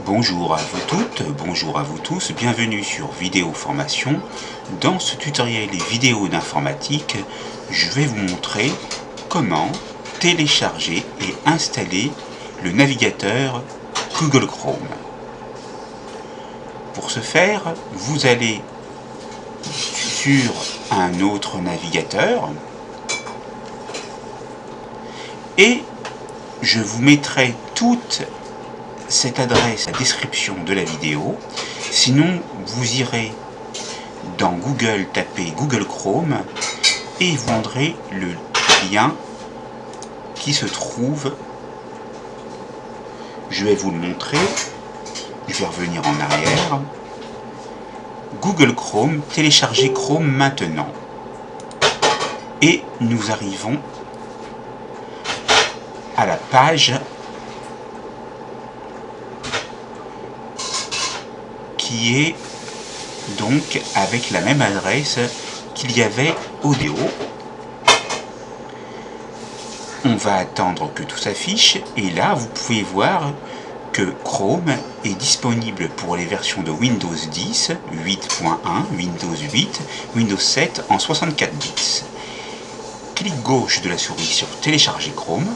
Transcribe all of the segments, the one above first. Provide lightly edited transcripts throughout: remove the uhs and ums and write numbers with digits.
Bonjour à vous toutes, bonjour à vous tous, bienvenue sur Vidéo Formation. Dans ce tutoriel et vidéo d'informatique, je vais vous montrer comment télécharger et installer le navigateur Google Chrome. Pour ce faire, vous allez sur un autre navigateur et je vous mettrai toute cette adresse à la description de la vidéo. Sinon, vous irez dans Google, taper Google Chrome et vous rendrez le lien qui se trouve. Je vais vous le montrer. Je vais revenir en arrière. Google Chrome, télécharger Chrome maintenant. Et nous arrivons à la page qui est donc avec la même adresse qu'il y avait au dépôt. On va attendre que tout s'affiche et là vous pouvez voir que Chrome est disponible pour les versions de Windows 10, 8.1, Windows 8, Windows 7 en 64 bits. Clic gauche de la souris sur télécharger Chrome.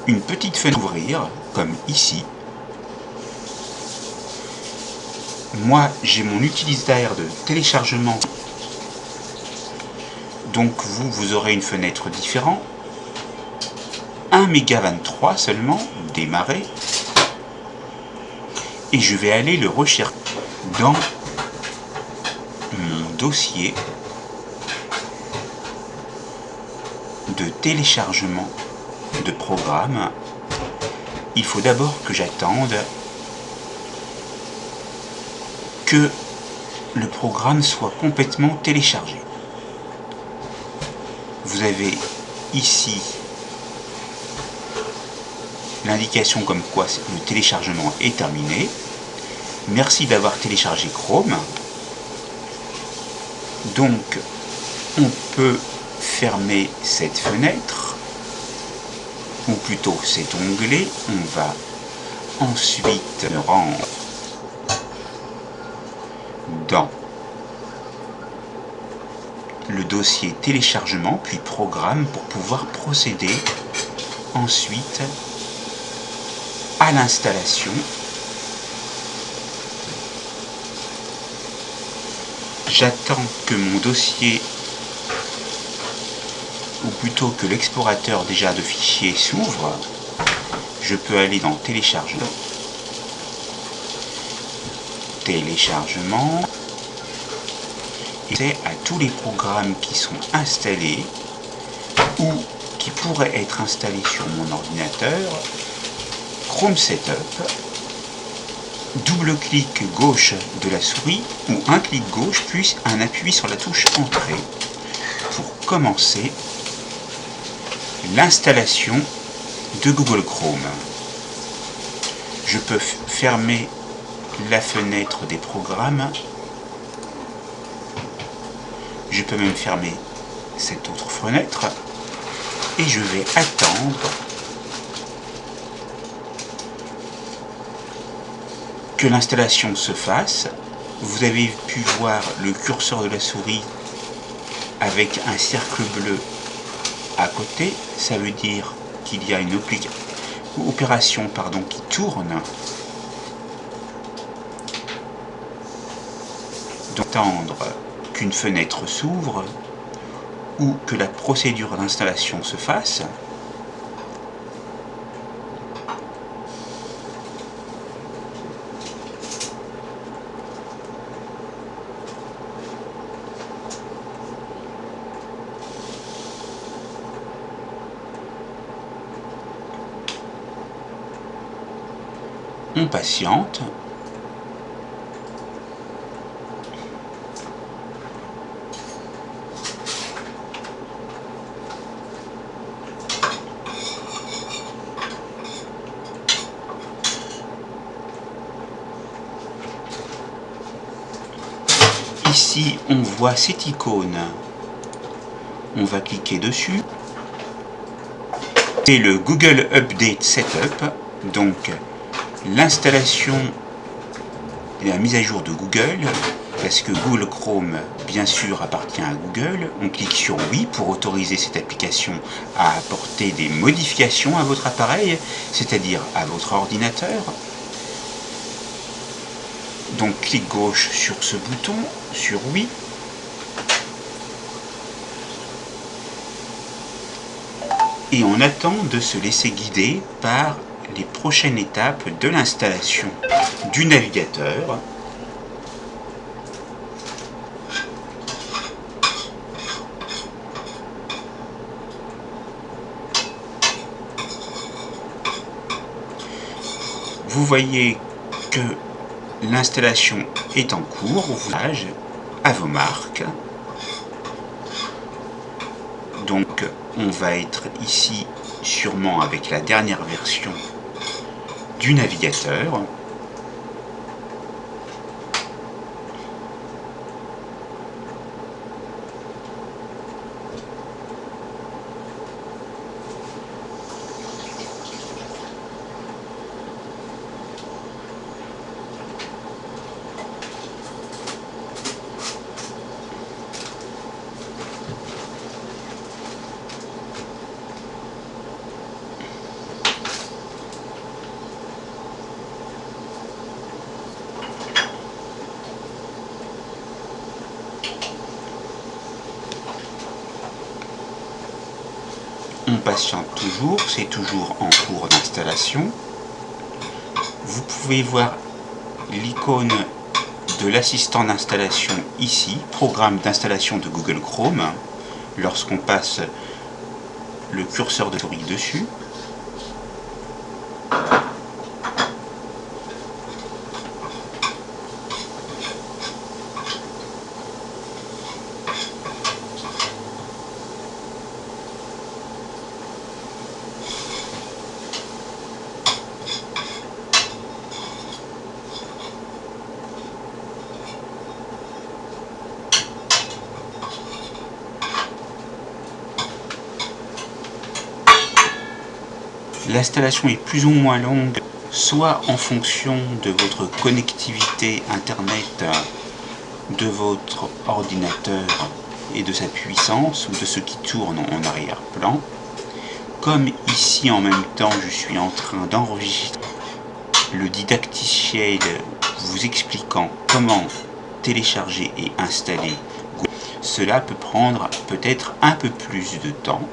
Une petite fenêtre ouvrir, comme ici. Moi, j'ai mon utilisateur de téléchargement. Donc vous aurez une fenêtre différente. 1,23 MB seulement, démarrer. Et je vais aller le rechercher dans mon dossier de téléchargement de programme. Il faut d'abord que j'attende que le programme soit complètement téléchargé. Vous avez ici l'indication comme quoi le téléchargement est terminé. Merci d'avoir téléchargé Chrome. Donc on peut fermer cette fenêtre, ou plutôt cet onglet. On va ensuite le rendre dans le dossier téléchargement, puis programme, pour pouvoir procéder ensuite à l'installation. J'attends que mon dossier, ou plutôt que l'explorateur déjà de fichiers s'ouvre. Je peux aller dans téléchargement, et c'est à tous les programmes qui sont installés ou qui pourraient être installés sur mon ordinateur. Chrome Setup, double-clic gauche de la souris ou un clic gauche puis un appui sur la touche Entrée pour commencer l'installation de Google Chrome. Je peux fermer la fenêtre des programmes. Je peux même fermer cette autre fenêtre et je vais attendre que l'installation se fasse. Vous avez pu voir le curseur de la souris avec un cercle bleu à côté. Ça veut dire qu'il y a une opération qui tourne. D'attendre qu'une fenêtre s'ouvre ou que la procédure d'installation se fasse. On patiente. Ici, on voit cette icône. On va cliquer dessus. C'est le Google Update Setup, donc l'installation et la mise à jour de Google, parce que Google Chrome, bien sûr, appartient à Google. On clique sur oui pour autoriser cette application à apporter des modifications à votre appareil, c'est-à-dire à votre ordinateur. Donc clic gauche sur ce bouton, sur oui. Et on attend de se laisser guider par les prochaines étapes de l'installation du navigateur. Vous voyez que l'installation est en cours, vous à vos marques. Donc on va être ici sûrement avec la dernière version du navigateur. On patiente toujours, c'est toujours en cours d'installation. Vous pouvez voir l'icône de l'assistant d'installation ici, programme d'installation de Google Chrome, lorsqu'on passe le curseur de souris dessus. L'installation est plus ou moins longue, soit en fonction de votre connectivité Internet de votre ordinateur et de sa puissance, ou de ce qui tourne en arrière-plan. Comme ici en même temps je suis en train d'enregistrer le didacticiel vous expliquant comment télécharger et installer Google, cela peut prendre peut-être un peu plus de temps,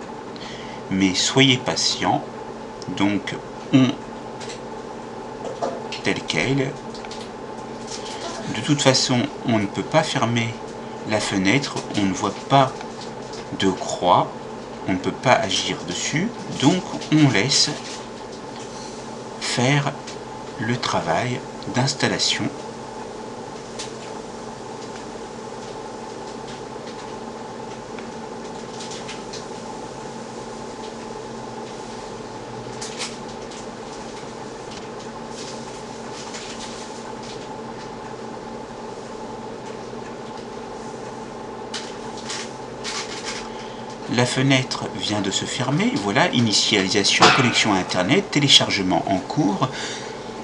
mais soyez patient. Donc on tel quel. De toute façon, on ne peut pas fermer la fenêtre, on ne voit pas de croix, on ne peut pas agir dessus, donc on laisse faire le travail d'installation. La fenêtre vient de se fermer. Voilà, initialisation, connexion à Internet, téléchargement en cours.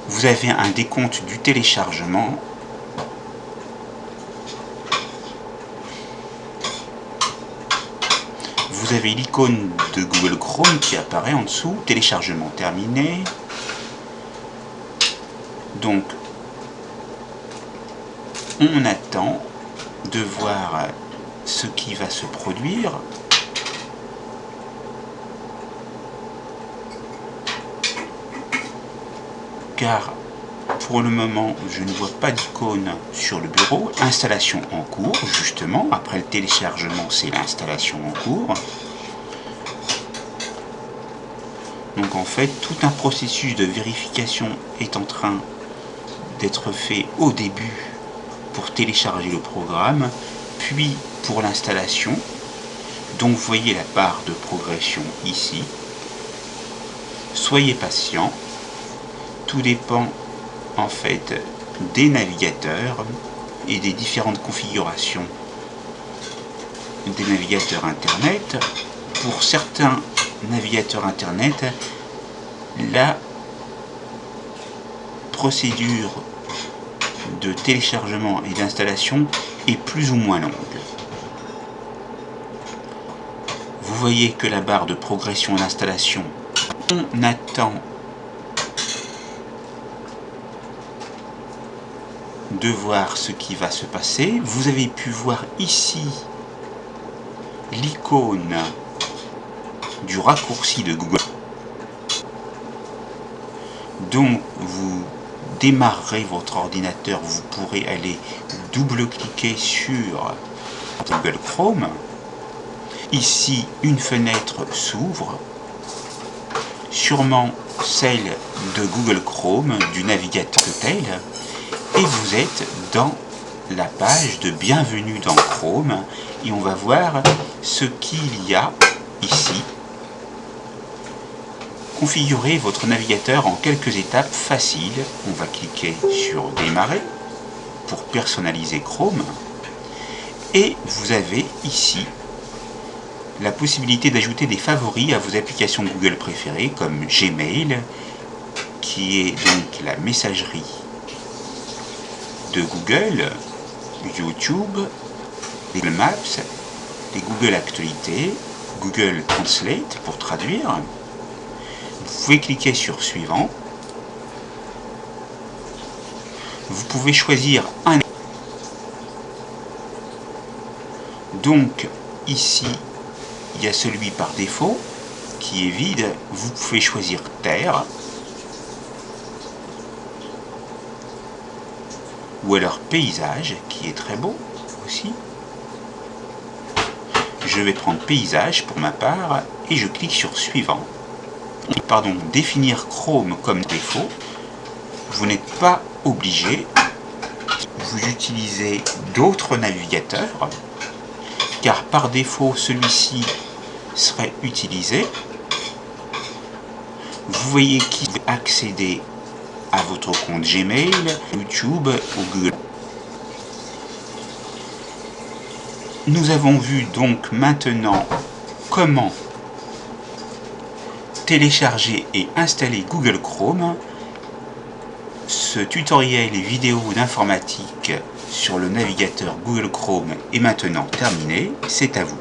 Vous avez un décompte du téléchargement. Vous avez l'icône de Google Chrome qui apparaît en dessous. Téléchargement terminé. Donc, on attend de voir ce qui va se produire. Car pour le moment je ne vois pas d'icône sur le bureau. Installation en cours, justement, après le téléchargement c'est l'installation en cours. Donc en fait tout un processus de vérification est en train d'être fait au début pour télécharger le programme, puis pour l'installation. Donc vous voyez la barre de progression ici. Soyez patient. Tout dépend en fait des navigateurs et des différentes configurations des navigateurs internet. Pour certains navigateur internet, la procédure de téléchargement et d'installation est plus ou moins longue. Vous voyez que la barre de progression d'installation, on attend de voir ce qui va se passer. Vous avez pu voir ici l'icône du raccourci de Google. Donc vous démarrerez votre ordinateur, vous pourrez aller double-cliquer sur Google Chrome. Ici, une fenêtre s'ouvre, sûrement celle de Google Chrome, du navigateur tel, et vous êtes dans la page de bienvenue dans Chrome, et on va voir ce qu'il y a ici. Configurez votre navigateur en quelques étapes faciles. On va cliquer sur démarrer pour personnaliser Chrome, et vous avez ici la possibilité d'ajouter des favoris à vos applications Google préférées comme Gmail, qui est donc la messagerie de Google, YouTube, Google Maps, les Google Actualités, Google Translate pour traduire. Vous pouvez cliquer sur suivant. Vous pouvez choisir un. Donc ici, il y a celui par défaut qui est vide. Vous pouvez choisir terre ou alors paysage qui est très beau aussi. Je vais prendre paysage pour ma part et je clique sur suivant. Pardon, définir Chrome comme défaut. Vous n'êtes pas obligé. Vous utilisez d'autres navigateurs car par défaut celui-ci serait utilisé. Vous voyez qu'il peut accéder à votre compte Gmail, YouTube ou Google. Nous avons vu donc maintenant comment télécharger et installer Google Chrome. Ce tutoriel vidéo d'informatique sur le navigateur Google Chrome est maintenant terminé. C'est à vous.